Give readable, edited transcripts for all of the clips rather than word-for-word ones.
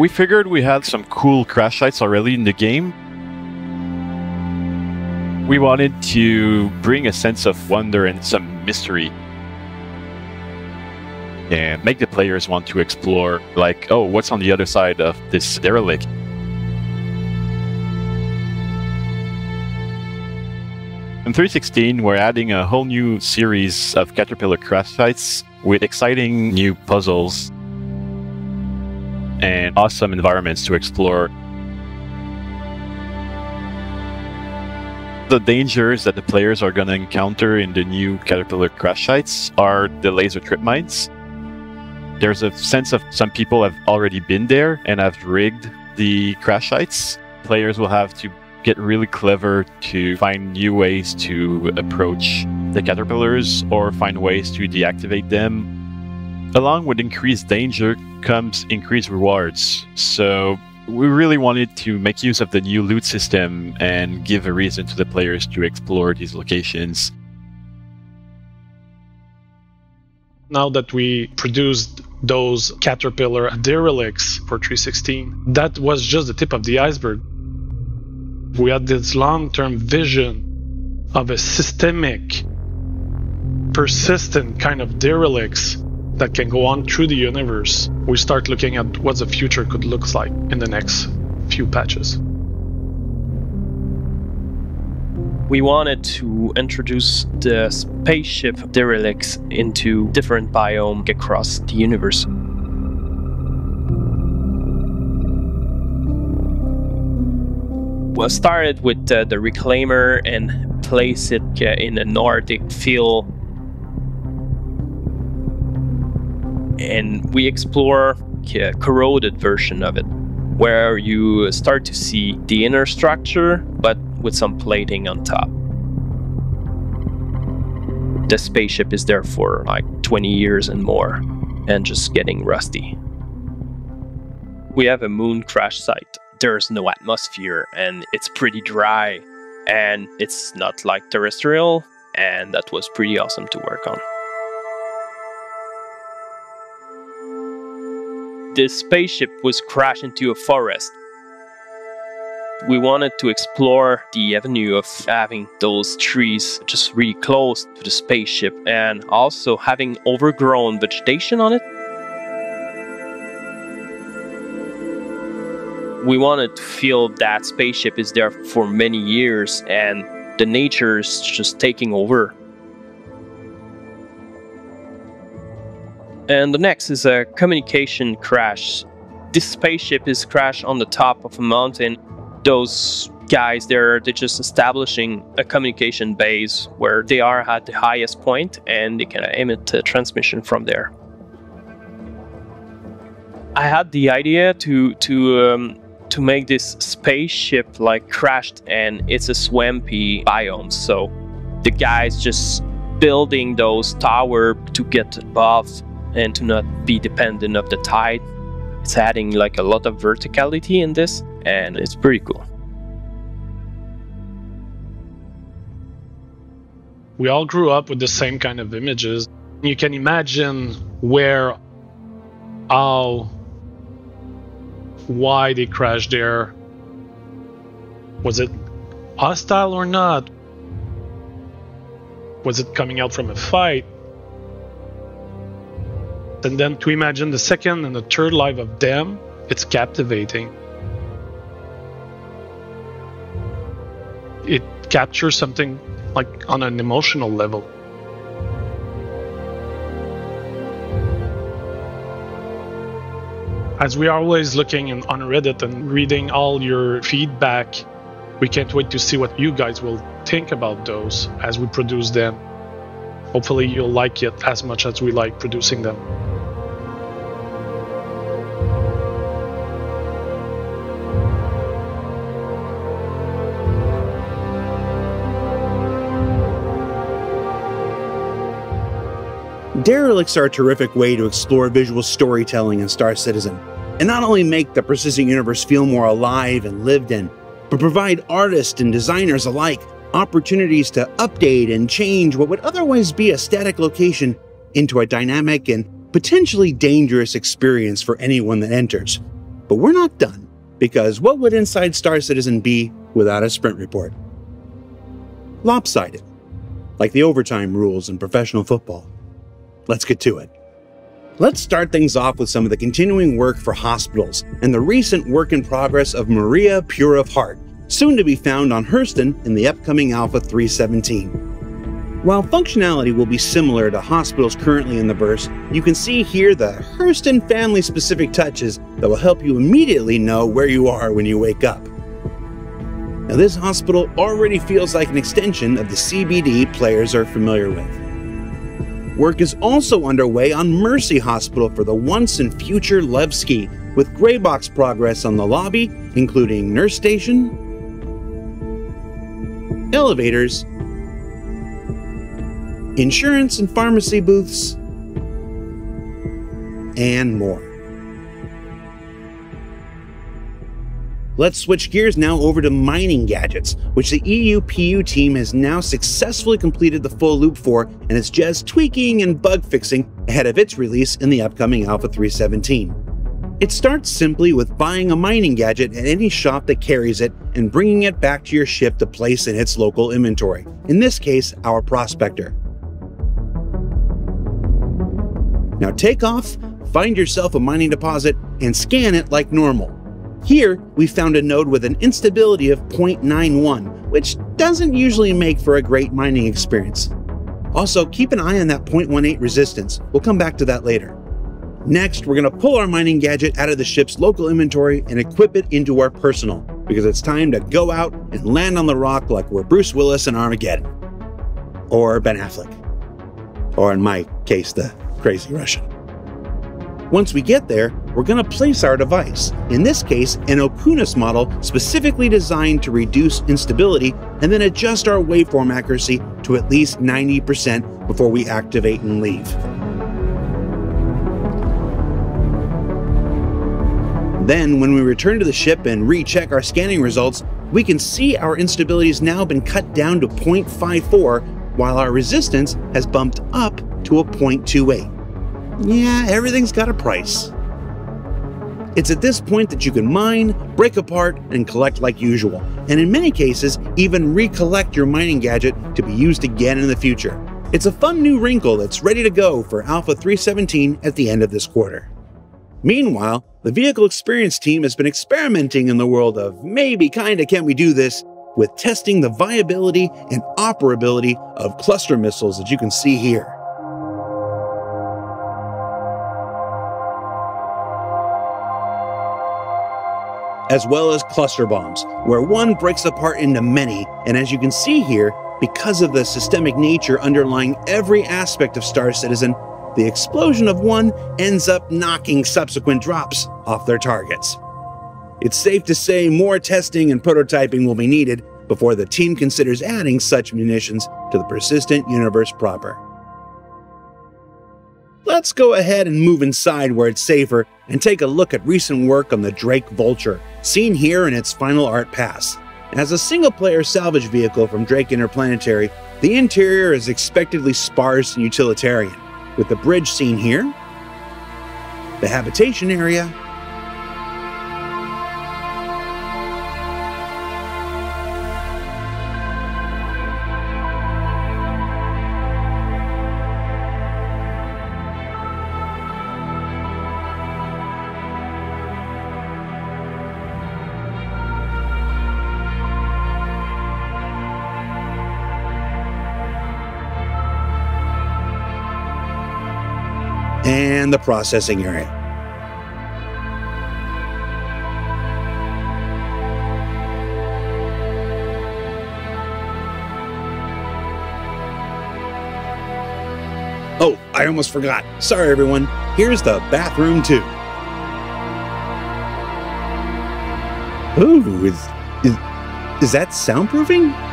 We figured we had some cool crash sites already in the game. We wanted to bring a sense of wonder and some mystery. And make the players want to explore, like, oh, what's on the other side of this derelict? In 3.16, we're adding a whole new series of Caterpillar crash sites with exciting new puzzles and awesome environments to explore. The dangers that the players are going to encounter in the new Caterpillar crash sites are the laser trip mines. There's a sense of some people have already been there and have rigged the crash sites. Players will have to get really clever to find new ways to approach the caterpillars or find ways to deactivate them. Along with increased danger comes increased rewards. So we really wanted to make use of the new loot system and give a reason to the players to explore these locations. Now that we produced those Caterpillar derelicts for 3.16, that was just the tip of the iceberg. We had this long-term vision of a systemic, persistent kind of derelicts that can go on through the universe. We start looking at what the future could look like in the next few patches. We wanted to introduce the spaceship derelicts into different biomes across the universe. We started with the reclaimer and placed it in a Nordic feel. And we explore a corroded version of it, where you start to see the inner structure, but with some plating on top. The spaceship is there for like 20 years and more, and just getting rusty. We have a moon crash site. There's no atmosphere, and it's pretty dry, and it's not like terrestrial, and that was pretty awesome to work on. This spaceship was crashed into a forest. We wanted to explore the avenue of having those trees just really close to the spaceship and also having overgrown vegetation on it. We wanted to feel that spaceship is there for many years and the nature is just taking over. And the next is a communication crash. This spaceship is crashed on the top of a mountain. Those guys they're just establishing a communication base where they are at the highest point and they can emit a transmission from there. I had the idea to make this spaceship like crashed, and it's a swampy biome, so the guys just building those towers to get above and to not be dependent of the tide. It's adding like a lot of verticality in this, and it's pretty cool. We all grew up with the same kind of images. You can imagine where, how, why they crashed there. Was it hostile or not? Was it coming out from a fight? And then to imagine the second and the third life of them, it's captivating. It captures something like on an emotional level. As we are always looking on Reddit and reading all your feedback, we can't wait to see what you guys will think about those as we produce them. Hopefully you'll like it as much as we like producing them. Derelicts are a terrific way to explore visual storytelling in Star Citizen, and not only make the persistent universe feel more alive and lived in, but provide artists and designers alike opportunities to update and change what would otherwise be a static location into a dynamic and potentially dangerous experience for anyone that enters. But we're not done, because what would Inside Star Citizen be without a sprint report? Lopsided, like the overtime rules in professional football. Let's get to it. Let's start things off with some of the continuing work for hospitals and the recent work in progress of Maria Pure of Heart, soon to be found on Hurston in the upcoming Alpha 317. While functionality will be similar to hospitals currently in the burst, you can see here the Hurston family-specific touches that will help you immediately know where you are when you wake up. Now, this hospital already feels like an extension of the CBD players are familiar with. Work is also underway on Merci Hospital for the once and future Levski, with gray box progress on the lobby, including nurse station, elevators, insurance and pharmacy booths, and more. Let's switch gears now over to mining gadgets, which the EU-PU team has now successfully completed the full loop for and is just tweaking and bug fixing ahead of its release in the upcoming Alpha 317. It starts simply with buying a mining gadget at any shop that carries it and bringing it back to your ship to place in its local inventory, in this case, our prospector. Now take off, find yourself a mining deposit, and scan it like normal. Here, we found a node with an instability of 0.91, which doesn't usually make for a great mining experience. Also, keep an eye on that 0.18 resistance. We'll come back to that later. Next, we're going to pull our mining gadget out of the ship's local inventory and equip it into our personal, because it's time to go out and land on the rock like we're Bruce Willis in Armageddon. Or Ben Affleck. Or in my case, the crazy Russian. Once we get there, we're going to place our device, in this case an Okunus model specifically designed to reduce instability, and then adjust our waveform accuracy to at least 90% before we activate and leave. Then, when we return to the ship and recheck our scanning results, we can see our instability has now been cut down to 0.54, while our resistance has bumped up to a 0.28. Yeah, everything's got a price. It's at this point that you can mine, break apart, and collect like usual, and in many cases, even recollect your mining gadget to be used again in the future. It's a fun new wrinkle that's ready to go for Alpha 317 at the end of this quarter. Meanwhile, the vehicle experience team has been experimenting in the world of maybe kinda can we do this, with testing the viability and operability of cluster missiles that you can see here. As well as cluster bombs, where one breaks apart into many, and as you can see here, because of the systemic nature underlying every aspect of Star Citizen, the explosion of one ends up knocking subsequent drops off their targets. It's safe to say more testing and prototyping will be needed before the team considers adding such munitions to the persistent universe proper. Let's go ahead and move inside where it's safer and take a look at recent work on the Drake Vulture, seen here in its final art pass. As a single-player salvage vehicle from Drake Interplanetary, the interior is expectedly sparse and utilitarian, with the bridge seen here, the habitation area, and the processing area. Oh, I almost forgot. Sorry, everyone. Here's the bathroom, too. Ooh, is that soundproofing?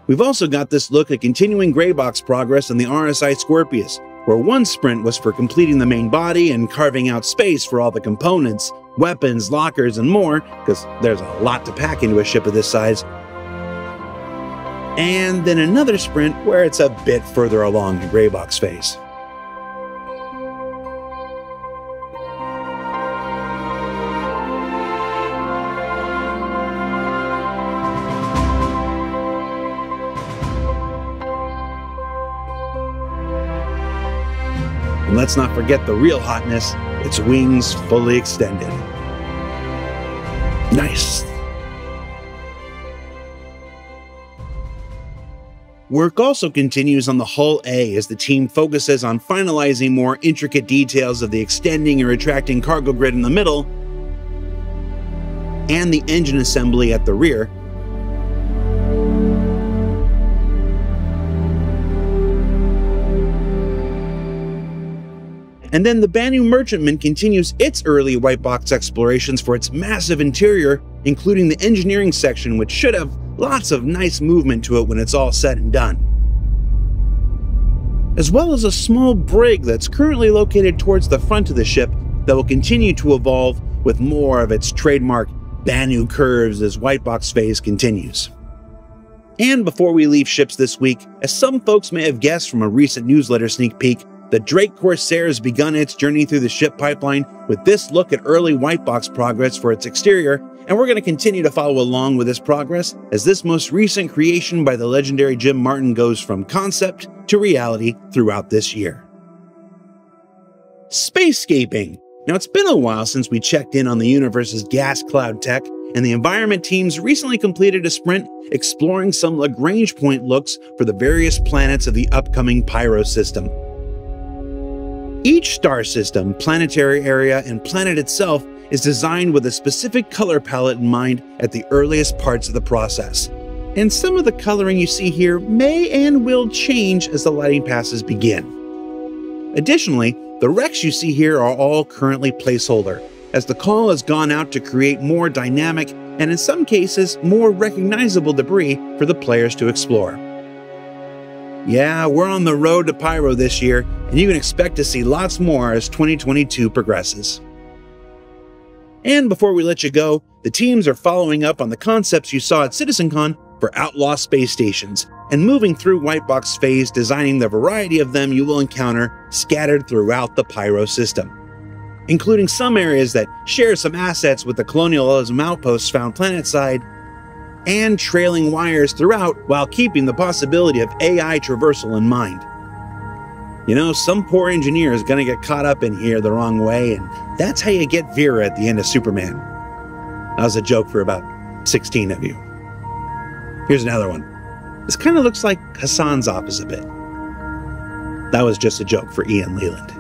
We've also got this look at continuing gray box progress on the RSI Scorpius, where one sprint was for completing the main body and carving out space for all the components, weapons, lockers, and more, because there's a lot to pack into a ship of this size. And then another sprint where it's a bit further along the gray box phase. And let's not forget the real hotness, its wings fully extended. Nice. Work also continues on the Hull-A as the team focuses on finalizing more intricate details of the extending and retracting cargo grid in the middle and the engine assembly at the rear. And then the Banu Merchantman continues its early white box explorations for its massive interior, including the engineering section, which should have lots of nice movement to it when it's all said and done. As well as a small brig that's currently located towards the front of the ship that will continue to evolve with more of its trademark Banu curves as white box phase continues. And before we leave ships this week, as some folks may have guessed from a recent newsletter sneak peek, the Drake Corsair has begun its journey through the ship pipeline with this look at early white box progress for its exterior, and we're going to continue to follow along with this progress as this most recent creation by the legendary Jim Martin goes from concept to reality throughout this year. Spacescaping. Now, it's been a while since we checked in on the universe's gas cloud tech, and the environment teams recently completed a sprint exploring some Lagrange point looks for the various planets of the upcoming Pyro system. Each star system, planetary area, and planet itself is designed with a specific color palette in mind at the earliest parts of the process. And some of the coloring you see here may and will change as the lighting passes begin. Additionally, the wrecks you see here are all currently placeholder, as the call has gone out to create more dynamic and in some cases more recognizable debris for the players to explore. Yeah, we're on the road to Pyro this year, and you can expect to see lots more as 2022 progresses. And before we let you go, the teams are following up on the concepts you saw at CitizenCon for Outlaw space stations, and moving through white box phase, designing the variety of them you will encounter scattered throughout the Pyro system, including some areas that share some assets with the colonialism outposts found planetside, and trailing wires throughout while keeping the possibility of AI traversal in mind. You know, some poor engineer is gonna get caught up in here the wrong way, and that's how you get Vera at the end of Superman. That was a joke for about 16 of you. Here's another one. This kind of looks like Hassan's office a bit. That was just a joke for Ian Leland.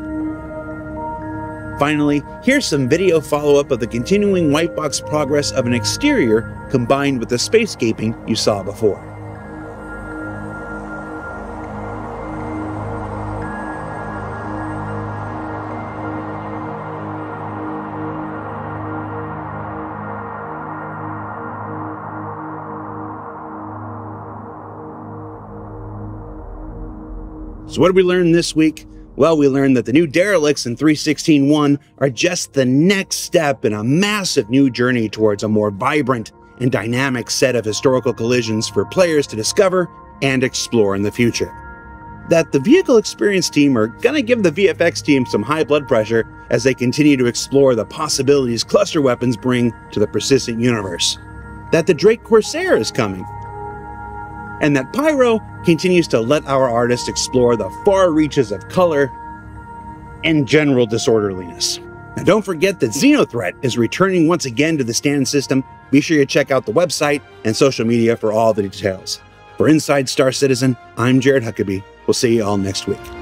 Finally, here's some video follow-up of the continuing white box progress of an exterior combined with the spacescaping you saw before. So what did we learn this week? Well, we learned that the new derelicts in 3.16.1 are just the next step in a massive new journey towards a more vibrant and dynamic set of historical collisions for players to discover and explore in the future. That the vehicle experience team are gonna give the VFX team some high blood pressure as they continue to explore the possibilities cluster weapons bring to the persistent universe. That the Drake Corsair is coming. And that Pyro continues to let our artists explore the far reaches of color and general disorderliness. Now don't forget that Xenothreat is returning once again to the stand system. Be sure you check out the website and social media for all the details. For Inside Star Citizen, I'm Jared Huckaby. We'll see you all next week.